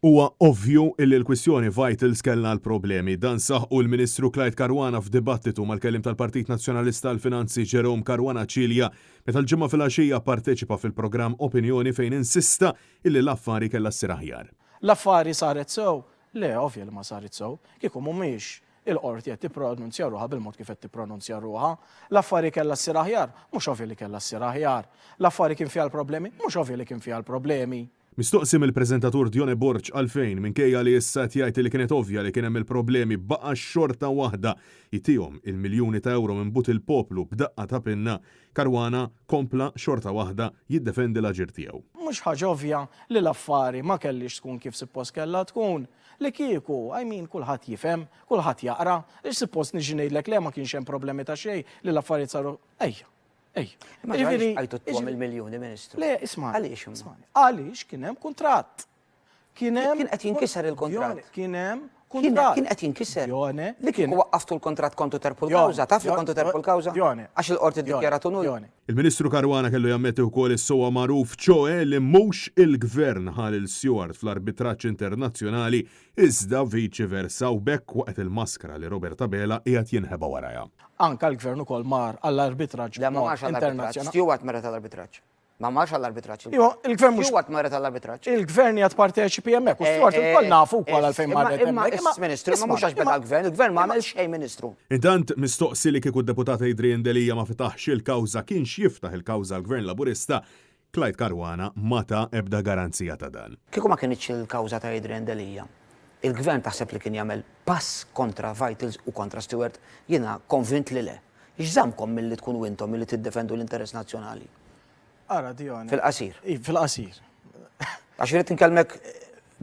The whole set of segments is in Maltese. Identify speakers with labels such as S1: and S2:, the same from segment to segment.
S1: Huwa ovvju illi l-kwistjoni Vitals kellha l-problemi. Dan saħħu l-Ministru Clyde Caruana f'dibattitu mal-kellim tal-Partit Nazzjonalista għall-Finanzi Jerome Caruana Cilja meta l-ġimgħa filgħaxija pparteċipa fil-programm Opinjoni fejn insista illi l-affari kellha ssir aħjar.
S2: L-affari saret sew? Le, ovvja li ma saret sew. Kieku mhumiex il-qorti qed tippronunzja ruħha bil-mod kif qed tippronunzja ruħha. L-affari kellha ssir aħjar? Mhux ovvja li kellha ssir aħjar. L-affari kien fiha l-problemi? Mhux ovvja li kien fiha l-problemi.
S1: Mistoqsim il-preżentatur Djone Borġ għalfejn minkejja li issa jgħid li kienet ovvja li kien hemm il-problemi baqa' xorta waħda jitihom il-miljuni ta' euro minn but il-poplu b'daqqa ta' pinna, Caruana kompla xorta waħda jiddefendi l-aġir tiegħu.
S2: Mhux ħaġa ovvja li l-affari ma kellix tkun kif suppost kellha tkun. Li kieku, kulħadd jifhem, kulħadd jaqra, li suppost niġi ngħidlek le ma kienx hemm problemi ta' xejn li l-affarijiet saru ejja.
S3: Ma għajtu t-tuħom il-miljoni, Ministru.
S2: Le, isma'
S3: Għaliex?
S2: Għaliex kien hemm kuntratt.
S3: Kien qed jinkisser il-kontratt.
S2: Kien hemm kuntratt.
S3: Kien qed jinkisser.
S2: Li kien
S3: waqqaftu l-kontratt kontu terpu l-kawża, taf li kontu terpu l-kawża? Għax il-qorti ddikjaratu nul.
S1: Il-Ministru Caruana kellu jammetti wkoll is-sewwa magħruf ċoe li mhux il-Gvern ħal il-Stewart fl-arbitraġġ internazzjonali iżda viċi versa u bekk waqt il-maskra li Roberta Bela qiegħed jinħeba warajha.
S2: Anka l-Gvern ukoll mar għall-arbitraġġ internazzjonali.
S3: Stewart marret għall-arbitraġġ. Ma marx għall-arbitraġġ.
S2: Il-Gvern mhux
S3: Stewart marret għall-arbitraġġ.
S2: Il-Gvern jgħid parteċipi hemmhekk u Stewart ukoll nafu wkoll għalfejn marret hemmhekk.
S3: Ministru, ma mhux għax beda l-Gvern, il-Gvern ma għamel xejn Ministru.
S1: Intant mistoqsi li kieku d-deputata Adrian Delija ma fetaħx il-kawża kienx jiftaħ il-kawża l-Gvern Laburista, Clyde Caruana mata ebda garanzija ta' dan.
S3: Kieku ma kienx il-kawża ta' Adrian Delija, il-Gvern taħseb li kien jagħmel pass kontra Vitals u kontra Stewart, jiena konvint li le. Iġżamkom milli tkunu intom milli tiddefendu l-interess nazzjonali.
S2: Ara Djone.
S3: Fil-qasir.
S2: Fil-qasir.
S3: Għax irid inkellmek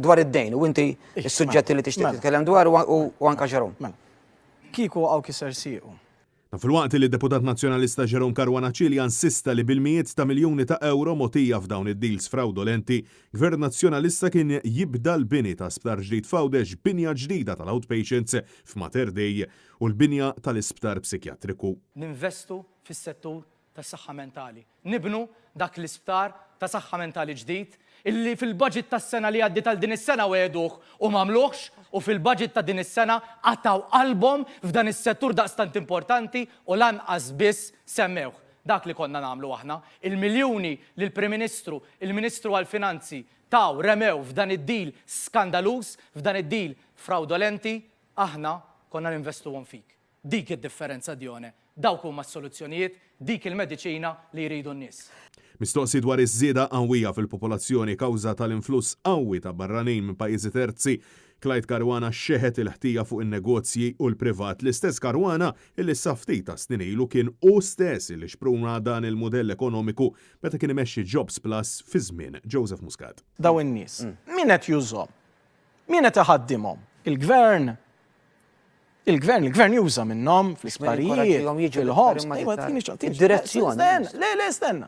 S3: dwar id-dejn u inti s-suġġetti li tixtieq titkellem dwar u anke Jerome.
S2: Kieku hawn kiser siequ.
S1: Fil-waqt li d-deputat nazzjonalista Jerome Caruana Cilja insista li bil-mijiet ta' miljuni ta' euro motija f'dawn id-deals fraudolenti, Gvern Nazzjonalista kien jibda l-bini ta' sptar ġdid f'Għawdex, binja ġdida tal-outpatients f'Mater Dei u l-binja tal-isptar psikjatriku.
S4: Ninvestu fis-settur tas-saħħa mentali. Nibnu dak l-isptar ta' saħħa mentali ġdid illi fil-budget tas-sena li għaddi tal-din is-sena weduh u m'għamluhx u fil-budget ta' din is-sena għataw qalbhom f'dan is-settur daqstant importanti u lanqas biss semmewh. Dak li konna nagħmlu aħna, il-miljuni li l-Prim Ministru, il-Ministru għall-Finanzi taw remew f'dan id-deal skandaluż, f'dan id-deal fraudolenti, aħna konna ninvestuhom fik. Dik id-differenza Djone. Dawk huma s-soluzzjonijiet, dik il-mediċina li jridu n-nies.
S1: Mistoqsi dwar iż-żieda qawwija fil-popolazzjoni kawża tal-influss qawwi ta' barranin minn pajjiżi terzi, Clyde Caruana xeħet il-ħtija fuq in-negozji u l-privat. L-istess Caruana illi s-saftit ta' snin ilu kien u stess illi xpruna dan il-modell ekonomiku meta kien imexxi Jobs Plus fi żmien Joseph Muscat.
S2: Daw in-nies. Min qed jużhom? Min qed iħaddimhom? Il-Gvern? Il-Gvern juża minnhom fl-isparijiet, fil-homes.
S3: Direzzjoni.
S2: Le, stenna.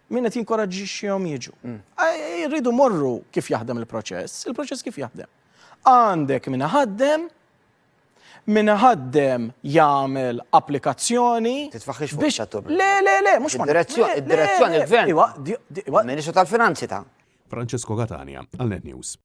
S2: Min qed jinkoraġġixxihom jiġu. Jridu morru kif jaħdem il-proċess kif jaħdem. Għandek min ħaddem jagħmel applikazzjoni
S3: biex
S2: Le, mhux
S3: id-direzzjoni il-Gvern. Ministru tal-Finanzi ta'
S1: Francesco Catania, għal Net News.